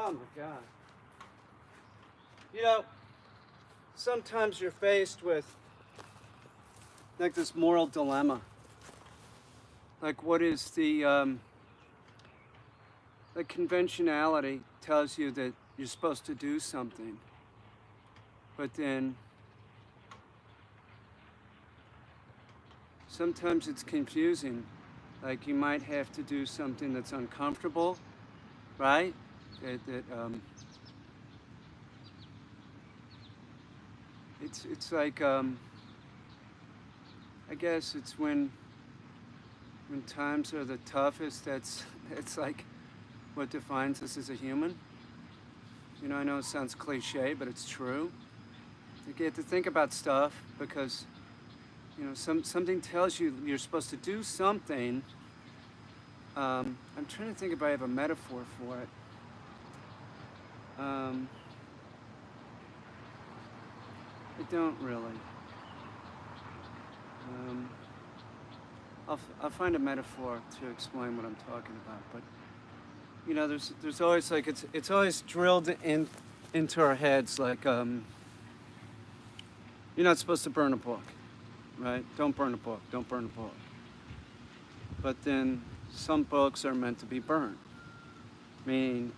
Oh my God. You know, sometimes you're faced with like this moral dilemma. Like, what is the conventionality tells you that you're supposed to do something, but then sometimes it's confusing. Like, you might have to do something that's uncomfortable, right? It's like I guess it's when times are the toughest. It's like what defines us as a human. You know, I know it sounds cliche, but it's true. You get to think about stuff because you know something tells you you're supposed to do something. I'm trying to think if I have a metaphor for it. Um, I don't really. Um, I'll find a metaphor to explain what I'm talking about. But you know, there's always like it's always drilled into our heads like you're not supposed to burn a book, right? Don't burn a book. Don't burn a book. But then some books are meant to be burned. Meaning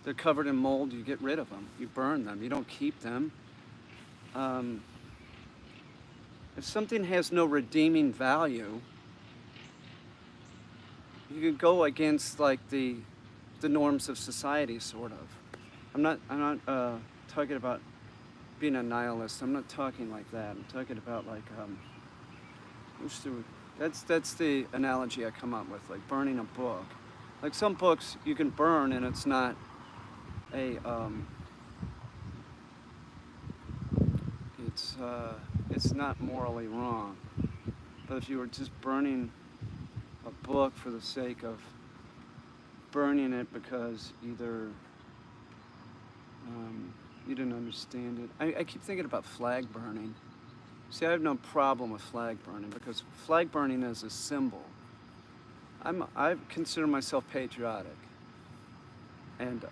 they're covered in mold. You get rid of them. You burn them. You don't keep them. Um, if something has no redeeming value, you can go against like the norms of society, sort of. I'm not talking about being a nihilist. I'm not talking like that. I'm talking about like that's the analogy I come up with, like burning a book. Like some books you can burn and it's not a it's not morally wrong. But if you were just burning a book for the sake of burning it because either you didn't understand it. I keep thinking about flag burning. See, I have no problem with flag burning because flag burning is a symbol. I consider myself patriotic, and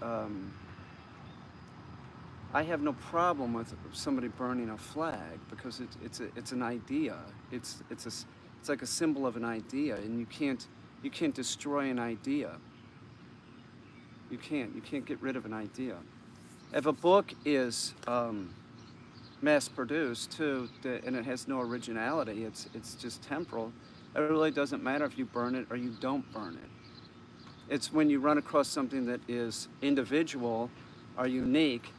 I have no problem with somebody burning a flag because it's an idea. It's like a symbol of an idea, and you can't destroy an idea. You can't get rid of an idea. If a book is mass-produced too, and it has no originality, it's just temporal. It really doesn't matter if you burn it or you don't burn it. It's when you run across something that is individual or unique,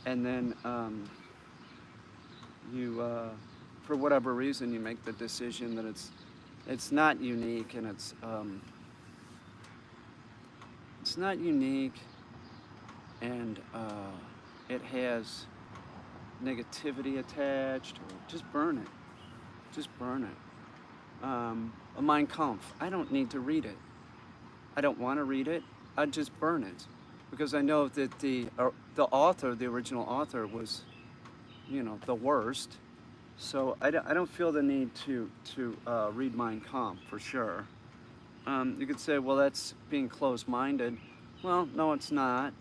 and then for whatever reason, you make the decision that it's not unique, and it's not unique, and it has negativity attached, or just burn it. Just burn it. A Mein Kampf. I don't need to read it. I don't want to read it. I'd just burn it, because I know that the author, the original author, was, you know, the worst. So I don't feel the need to read Mein Kampf for sure. You could say, well, that's being closed-minded. Well, no, it's not.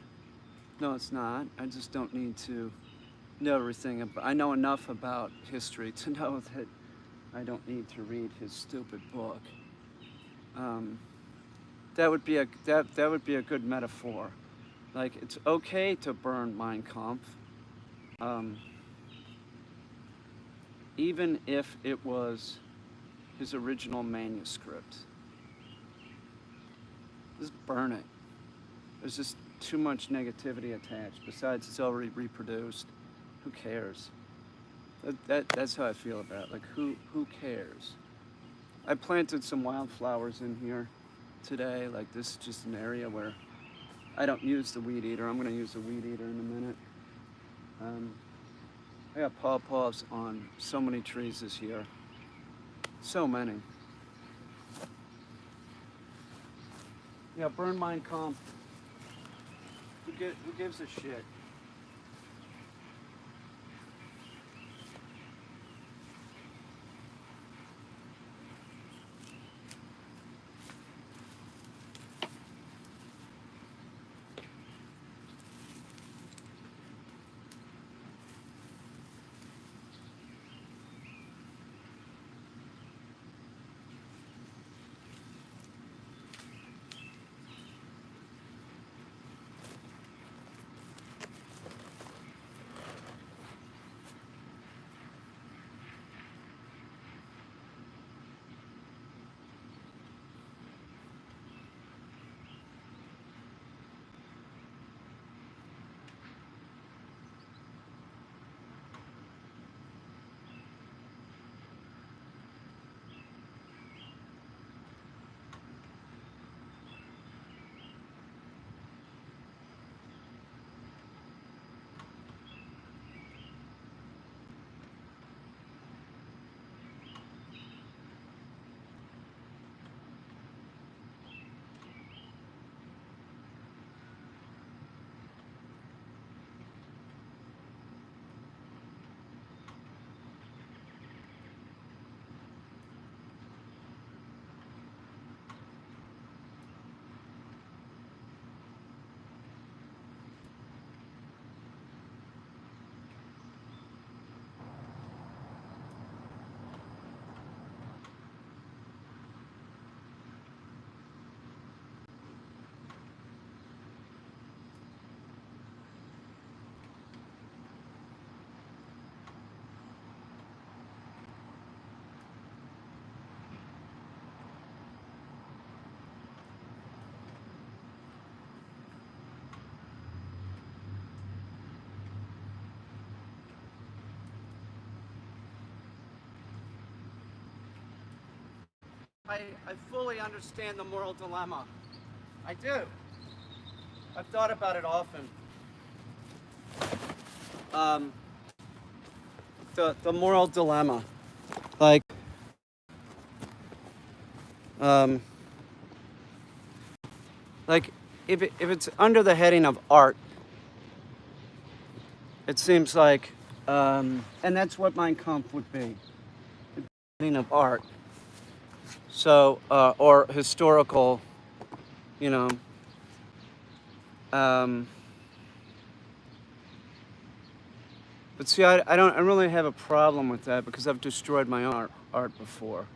No, it's not. I just don't need to know everything. I know enough about history to know that I don't need to read his stupid book. That would be a good metaphor. Like, it's okay to burn Mein Kampf, even if it was his original manuscript. Just burn it. There's just too much negativity attached. Besides, it's already reproduced. Who cares? That's how I feel about it. Like, who cares? I planted some wildflowers in here today. Like, this is just an area where I don't use the weed eater. I'm going to use the weed eater in a minute. I got pawpaws on so many trees this year. So many. Yeah, burn Mein Kampf. Who gives a shit? I fully understand the moral dilemma. I do. I've thought about it often. Um, the moral dilemma. Like, um, like if it's under the heading of art, it seems like, and that's what Mein Kampf would be, the heading of art. So, or historical, you know, um, but see, I really have a problem with that because I've destroyed my art before.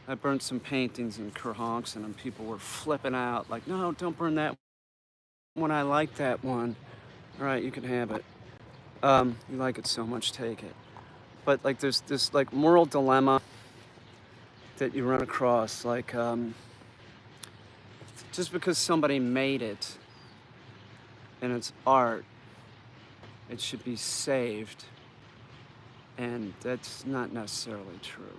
I burned some paintings in Kerhonkson and people were flipping out like, no, don't burn that one. I like that one. All right, you can have it. You like it so much, take it. But like there's this like moral dilemma that you run across, like just because somebody made it and it's art, it should be saved. And that's not necessarily true.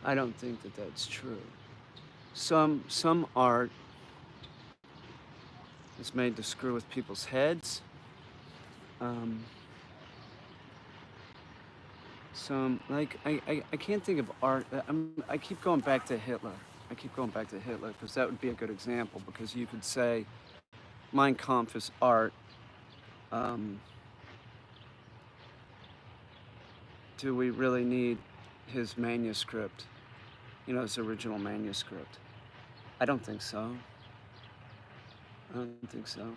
I don't think that that's true. Some art is made to screw with people's heads. Some like I can't think of art. I keep going back to Hitler. I keep going back to Hitler because that would be a good example because you could say Mein Kampf is art. Do we really need his manuscript? You know, his original manuscript. I don't think so. I don't think so.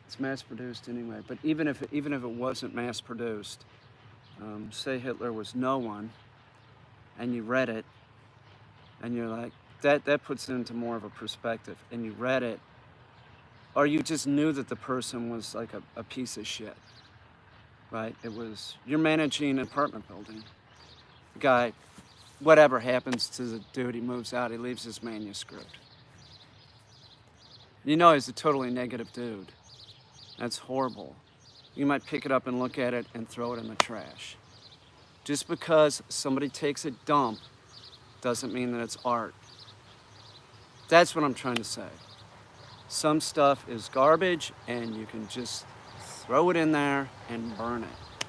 It's mass produced anyway. But even if it wasn't mass produced, say Hitler was no one, and you read it, and you're like, that puts it into more of a perspective. And you read it, or you just knew that the person was like a piece of shit, right? It was, you're managing an apartment building. The guy, whatever happens to the dude, he moves out, he leaves his manuscript. You know he's a totally negative dude. That's horrible. You might pick it up and look at it and throw it in the trash. Just because somebody takes a dump doesn't mean that it's art. That's what I'm trying to say. Some stuff is garbage and you can just throw it in there and burn it.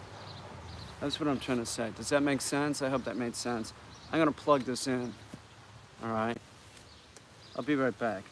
That's what I'm trying to say. Does that make sense? I hope that made sense. I'm gonna plug this in, all right? I'll be right back.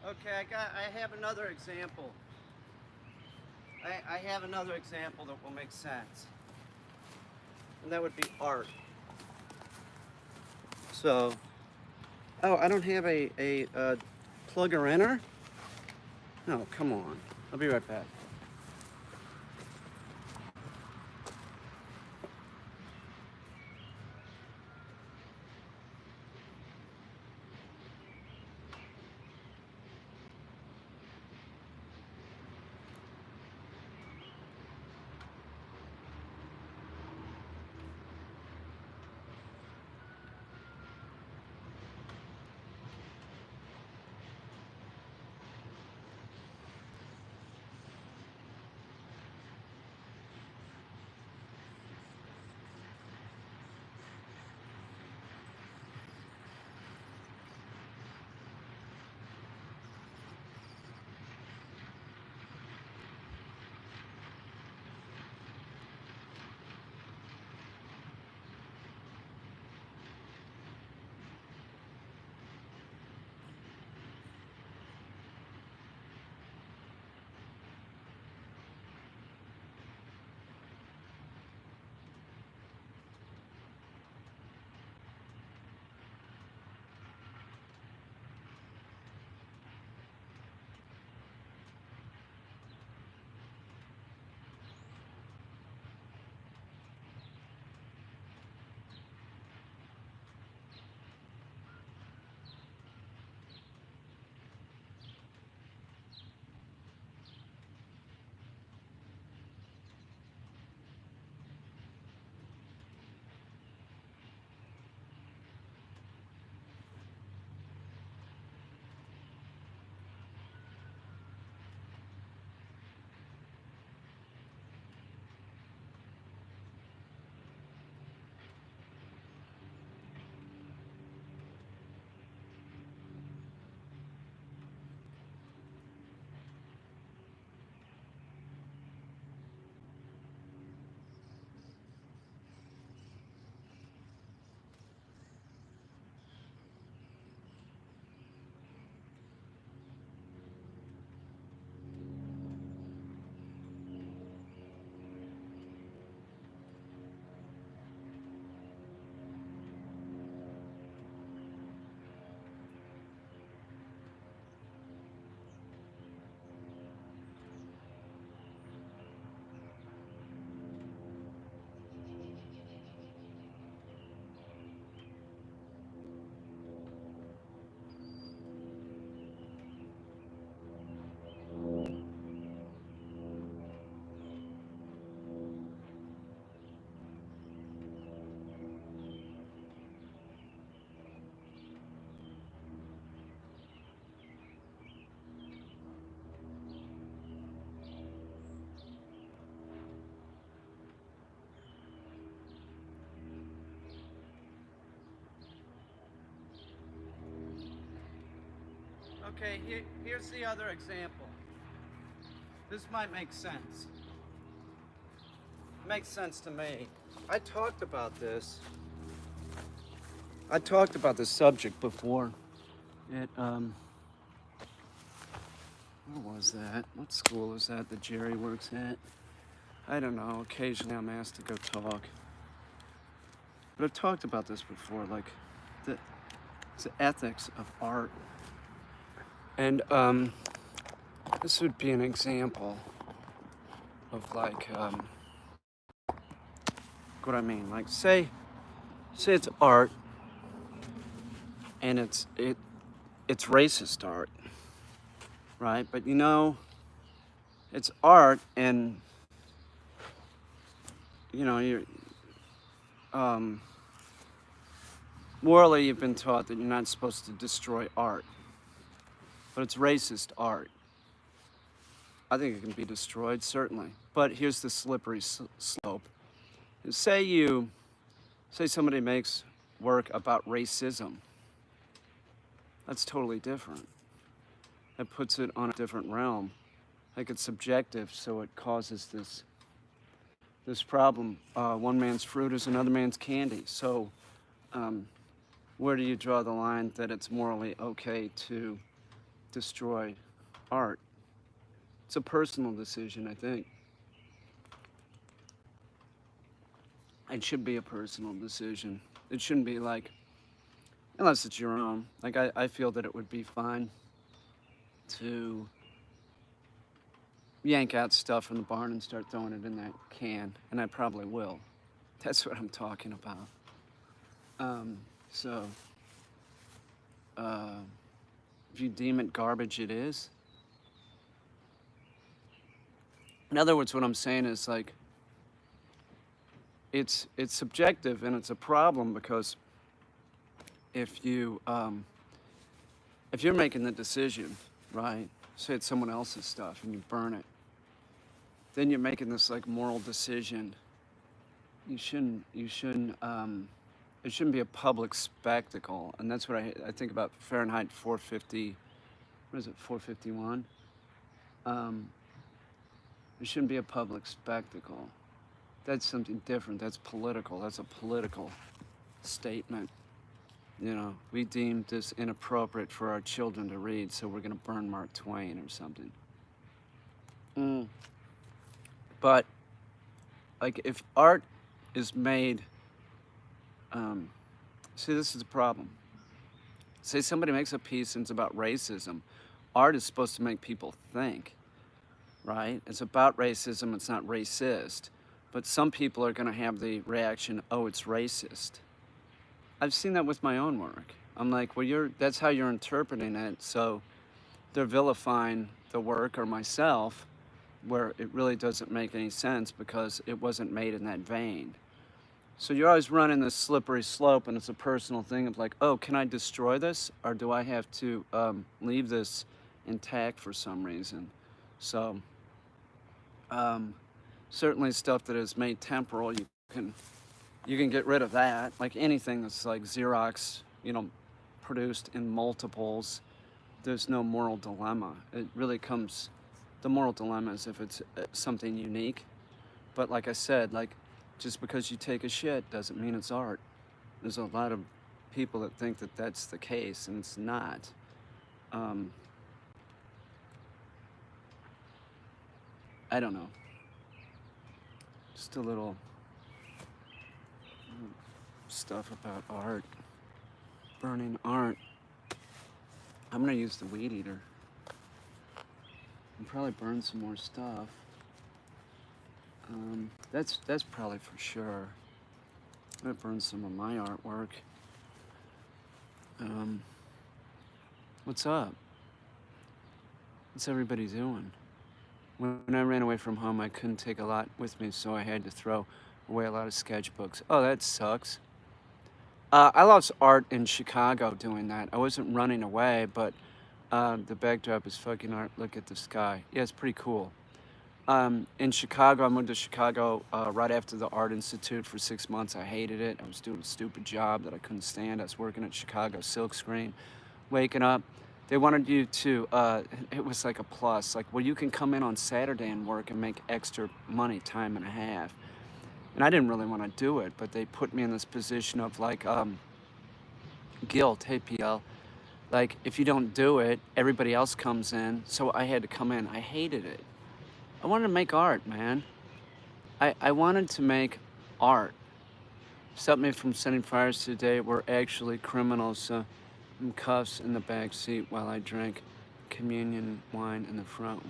Okay, I have another example. I have another example that will make sense. And that would be art. So, oh, I don't have a plugger inner? No, come on. I'll be right back. Okay, here's the other example. This might make sense. It makes sense to me. I talked about this. I talked about this subject before. Where was that? What school is that Jerry works at? I don't know. Occasionally I'm asked to go talk. But I've talked about this before, like the ethics of art. And this would be an example of like what I mean. Like say it's art and it's racist art, right? But you know, it's art, and you know, you're morally you've been taught that you're not supposed to destroy art, but it's racist art. I think it can be destroyed, certainly. But here's the slippery slope. Say somebody makes work about racism. That's totally different. That puts it on a different realm. Like it's subjective, so it causes this problem. One man's fruit is another man's candy. So where do you draw the line that it's morally okay to destroy art. It's a personal decision, I think. It should be a personal decision. It shouldn't be like, unless it's your own. Like, I feel that it would be fine to yank out stuff from the barn and start throwing it in that can, and I probably will. That's what I'm talking about. So, uh, if you deem it garbage, it is. In other words, what I'm saying is like, it's subjective and it's a problem because if you if you're making the decision, right? Say it's someone else's stuff and you burn it, then you're making this like moral decision. You shouldn't it shouldn't be a public spectacle, and that's what I think about Fahrenheit 450. What is it, 451? Um, it shouldn't be a public spectacle. That's something different. That's political. That's a political statement. You know, we deemed this inappropriate for our children to read, so we're going to burn Mark Twain or something. But, like, if art is made, see, this is the problem. Say somebody makes a piece and it's about racism. Art is supposed to make people think, right? It's about racism, it's not racist. But some people are going to have the reaction, oh, it's racist. I've seen that with my own work. I'm like, well, that's how you're interpreting it, so they're vilifying the work or myself where it really doesn't make any sense because it wasn't made in that vein. So you're always running this slippery slope, and it's a personal thing of like, oh, can I destroy this, or do I have to leave this intact for some reason? So certainly stuff that is made temporal, you can get rid of that. Like anything that's like Xerox, you know, produced in multiples, there's no moral dilemma. It really comes, the moral dilemma is if it's something unique. But like I said, like, just because you take a shit doesn't mean it's art. There's a lot of people that think that that's the case, and it's not. I don't know. Just a little stuff about art. Burning art. I'm gonna use the weed eater and probably burn some more stuff. That's probably for sure. I'm gonna burn some of my artwork. What's up? What's everybody doing? When I ran away from home, I couldn't take a lot with me, so I had to throw away a lot of sketchbooks. Oh, that sucks. I lost art in Chicago doing that. I wasn't running away, but the backdrop is fucking art. Look at the sky. Yeah, it's pretty cool. In Chicago, I moved to Chicago right after the Art Institute for 6 months. I hated it. I was doing a stupid job that I couldn't stand. I was working at Chicago Silkscreen, waking up. They wanted you to, it was like a plus, like, well, you can come in on Saturday and work and make extra money, time and a half. And I didn't really want to do it, but they put me in this position of like, guilt. Hey, PL, like, if you don't do it, everybody else comes in. So I had to come in. I hated it. I wanted to make art, man. I wanted to make art. Stopped me from setting fires today were actually criminals in cuffs in the back seat while I drank communion wine in the front.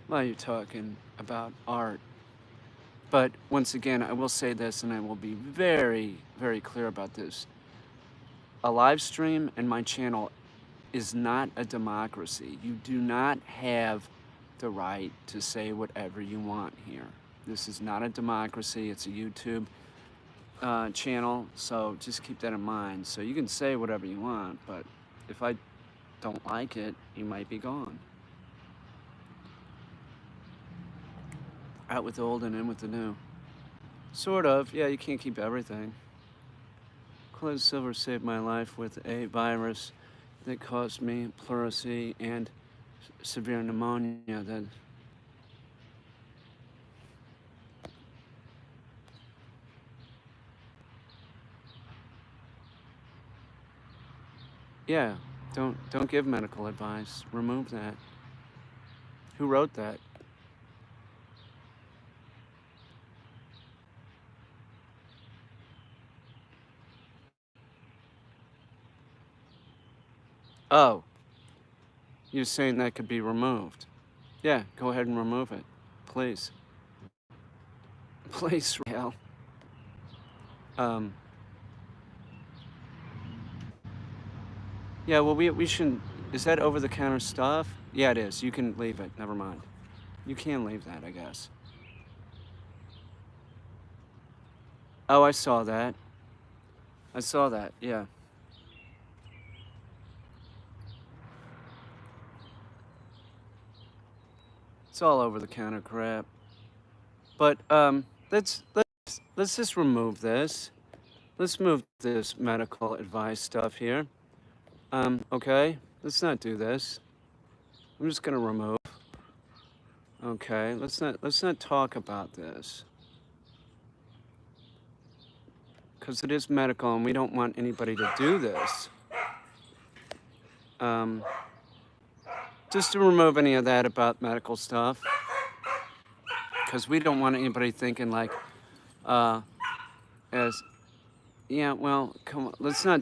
While you're talking about art. But once again, I will say this, and I will be very, very clear about this. A live stream and my channel is not a democracy. You do not have the right to say whatever you want here. This is not a democracy. It's a YouTube channel, so just keep that in mind. So you can say whatever you want, but if I don't like it, you might be gone. Out with the old and in with the new. Sort of. Yeah, you can't keep everything. Closed Silver saved my life with a virus that caused me pleurisy and severe pneumonia. That yeah, Don't give medical advice. Remove that. Who wrote that? Oh, you're saying that could be removed. Yeah, go ahead and remove it. Please. Please, Rael. Um, yeah, well, we shouldn't. Is that over the counter stuff? Yeah, it is. You can leave it. Never mind. You can leave that, I guess. Oh, I saw that. I saw that. Yeah. It's all over the counter crap. But let's just remove this. Let's move this medical advice stuff here. Okay. Let's not do this. I'm just gonna remove. Okay. Let's not talk about this. Because it is medical and we don't want anybody to do this. Um, just to remove any of that about medical stuff. Because we don't want anybody thinking like, as, yeah, well, come on, let's not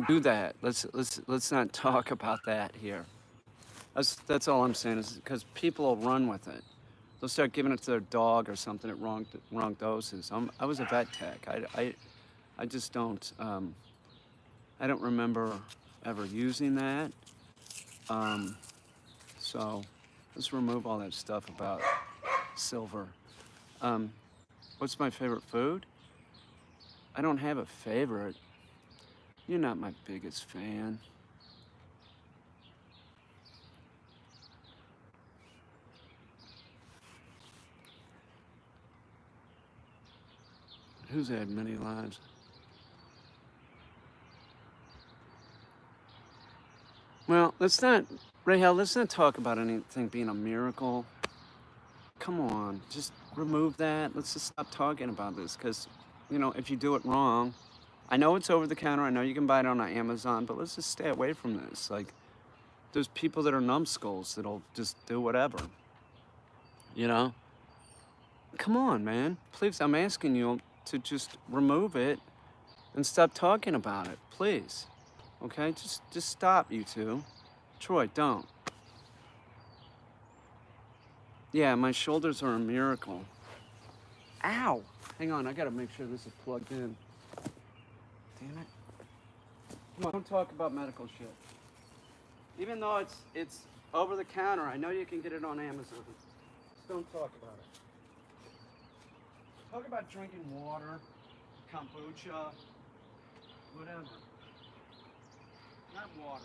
do that. Let's not talk about that here. That's all I'm saying is because people will run with it. They'll start giving it to their dog or something at wrong doses. I was a vet tech. I just don't. I don't remember ever using that. So let's remove all that stuff about silver. Um, what's my favorite food? I don't have a favorite. You're not my biggest fan. Who's had many lives? Well, Rahel, let's not talk about anything being a miracle. Come on, just remove that. Let's just stop talking about this because, if you do it wrong, I know it's over the counter. I know you can buy it on Amazon, but let's just stay away from this. Like, there's people that are numbskulls that'll just do whatever, you know? Come on, man. Please, I'm asking you to just remove it and stop talking about it, please. Okay? Just stop, you two. Troy, don't. Yeah, my shoulders are a miracle. Ow! Hang on, I gotta make sure this is plugged in. Damn it. Come on, don't talk about medical shit. Even though it's over the counter, I know you can get it on Amazon. Just don't talk about it. Talk about drinking water, kombucha, whatever. Not water.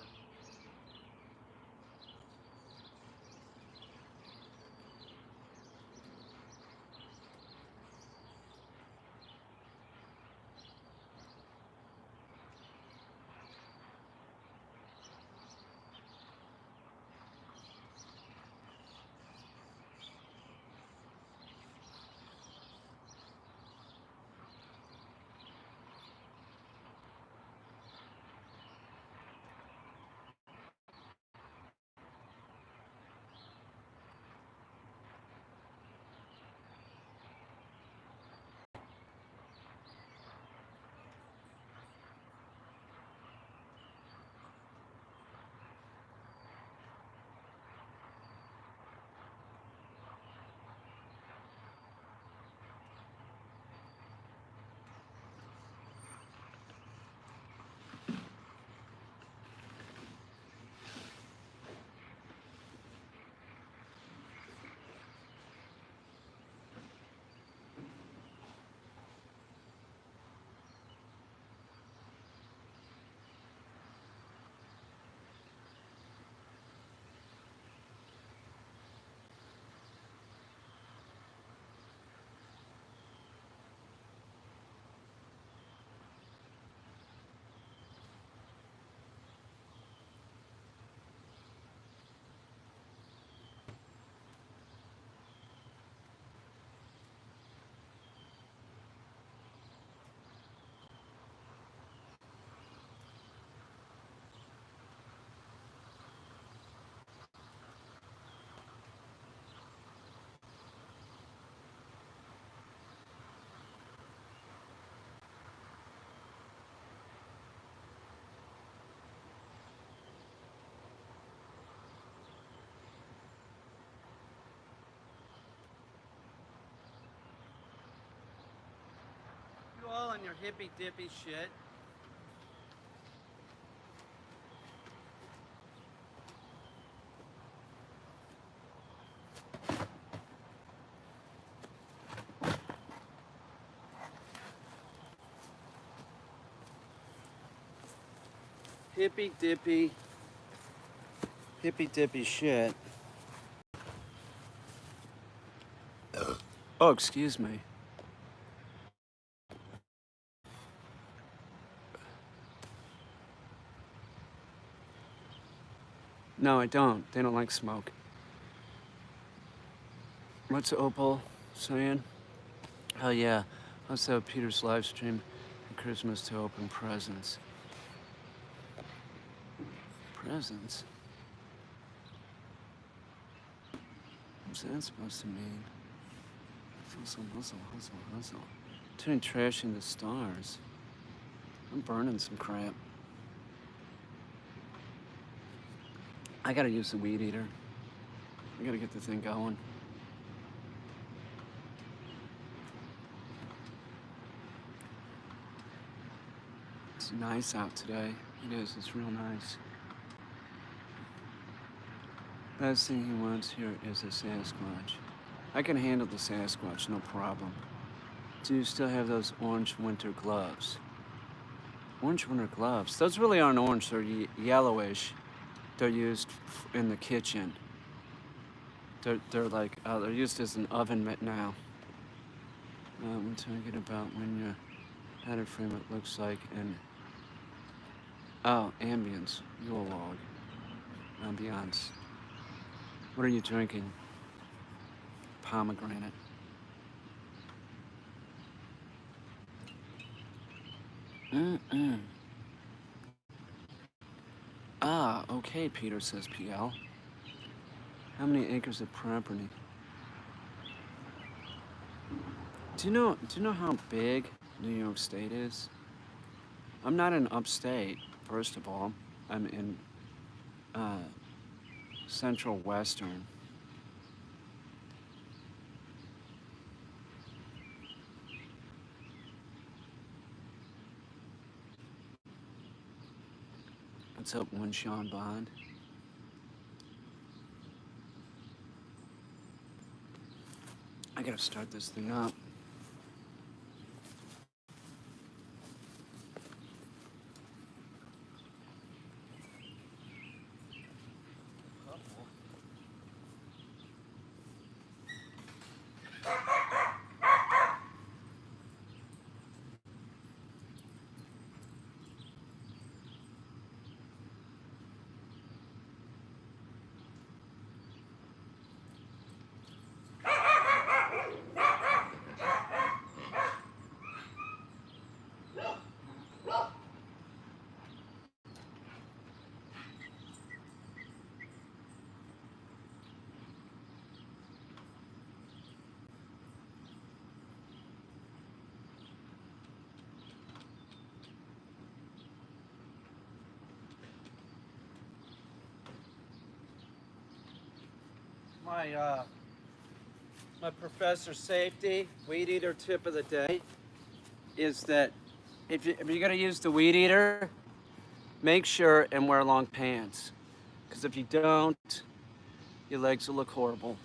PL and your hippy dippy shit. Hippy dippy shit. Oh, excuse me. No, I don't. They don't like smoke. What's Opal saying? Hell yeah. Let's have Peter's live stream at Christmas to open presents. Presents? What's that supposed to mean? Hustle, hustle, hustle, hustle. Turning trash into stars. I'm burning some crap. I gotta use the weed eater. I gotta get the thing going. It's nice out today. It is, it's real nice. Best thing he wants here is a Sasquatch. I can handle the Sasquatch, no problem. Do you still have those orange winter gloves? Orange winter gloves? Those really aren't orange, they're yellowish. They're used in the kitchen. They're like, they're used as an oven mitt now. We're talking about when you had a frame it looks like an, ambience, Yule log, ambiance. What are you drinking? Pomegranate. Ah, okay, Peter says PL. How many acres of property? Do you know how big New York State is? I'm not in upstate, first of all. I'm in central western. What's up, one Sean Bond? I gotta start this thing up. My professor safety weed eater tip of the day is that if you're gonna use the weed eater, make sure and wear long pants. Because if you don't, your legs will look horrible.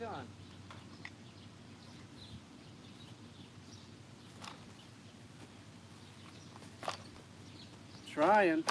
you done? Trying.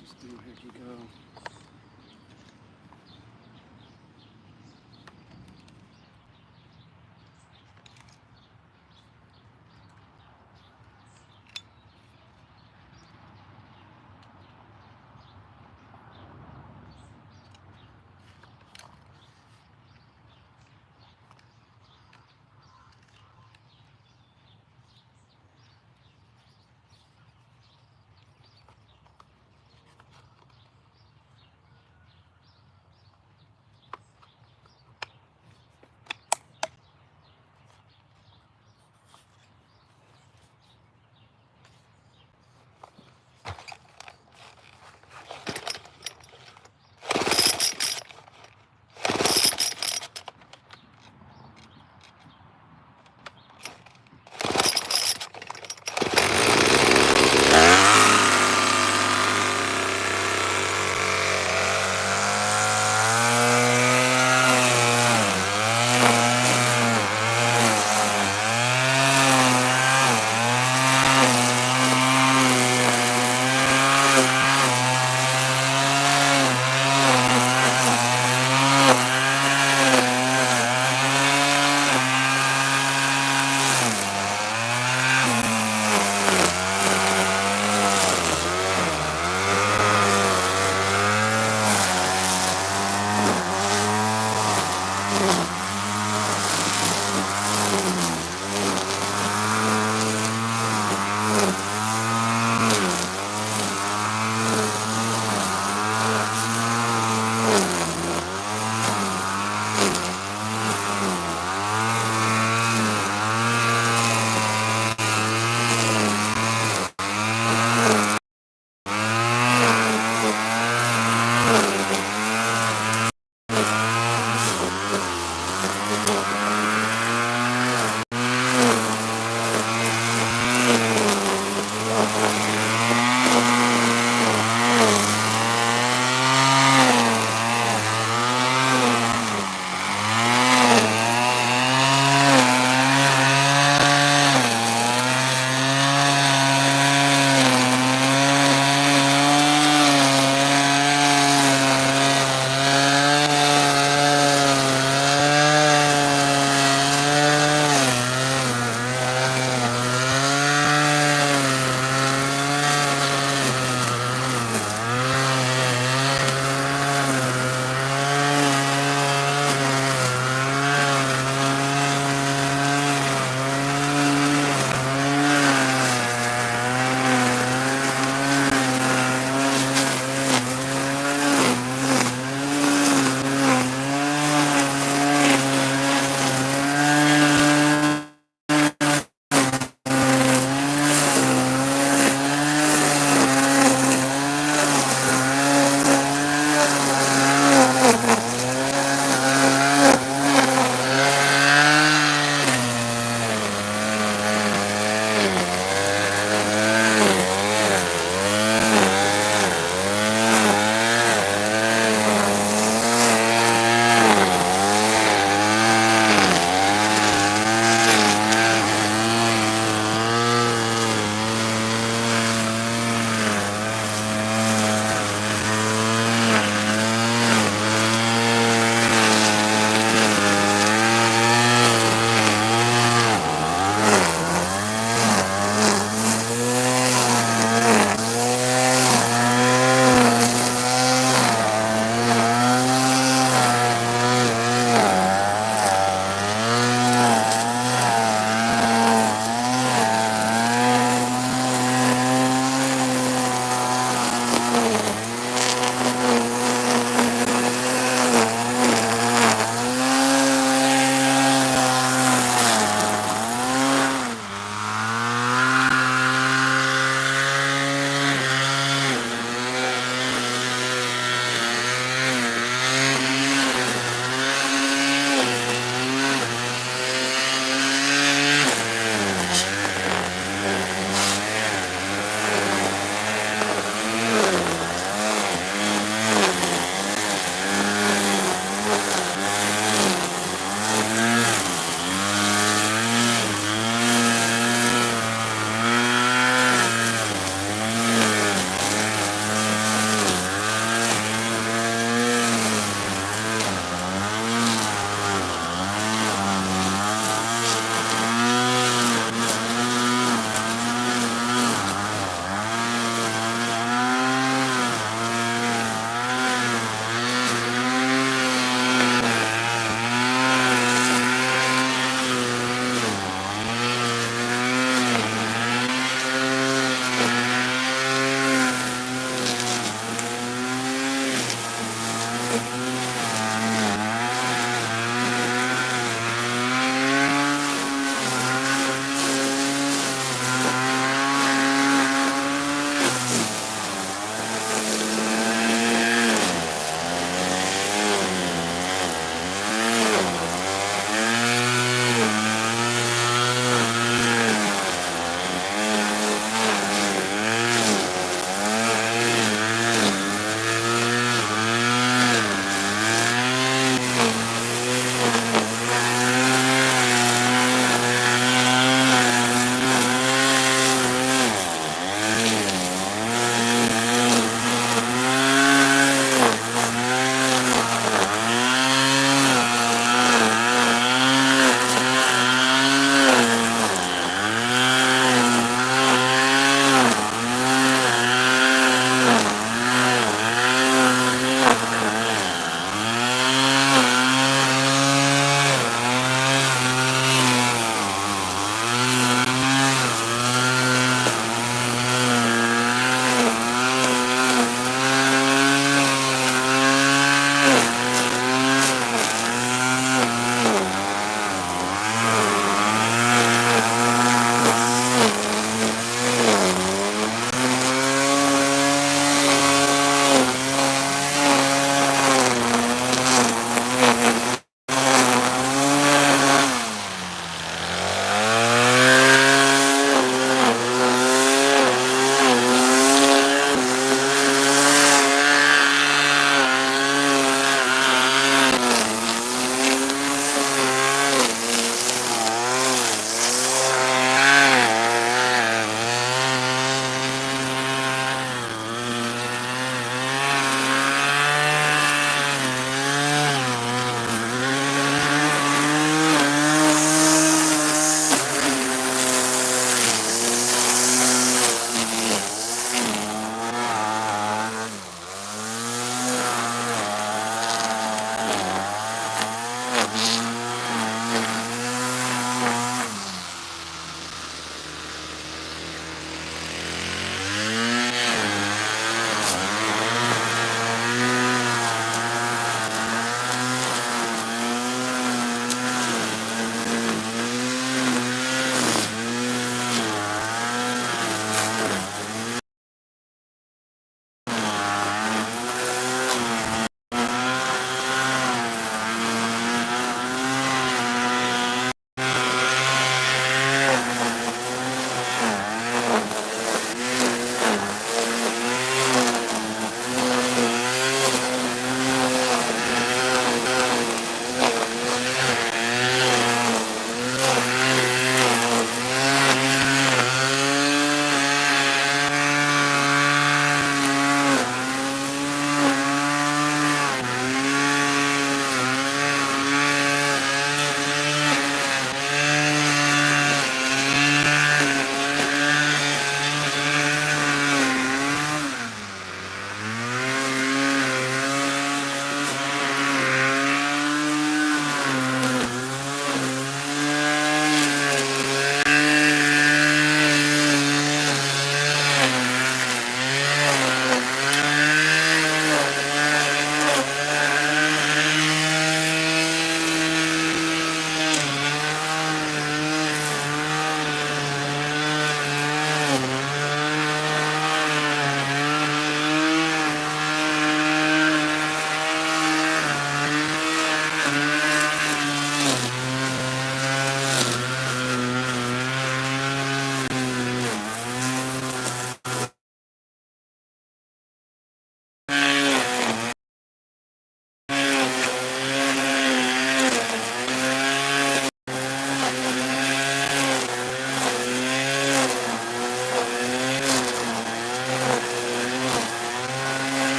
Just do, here you go.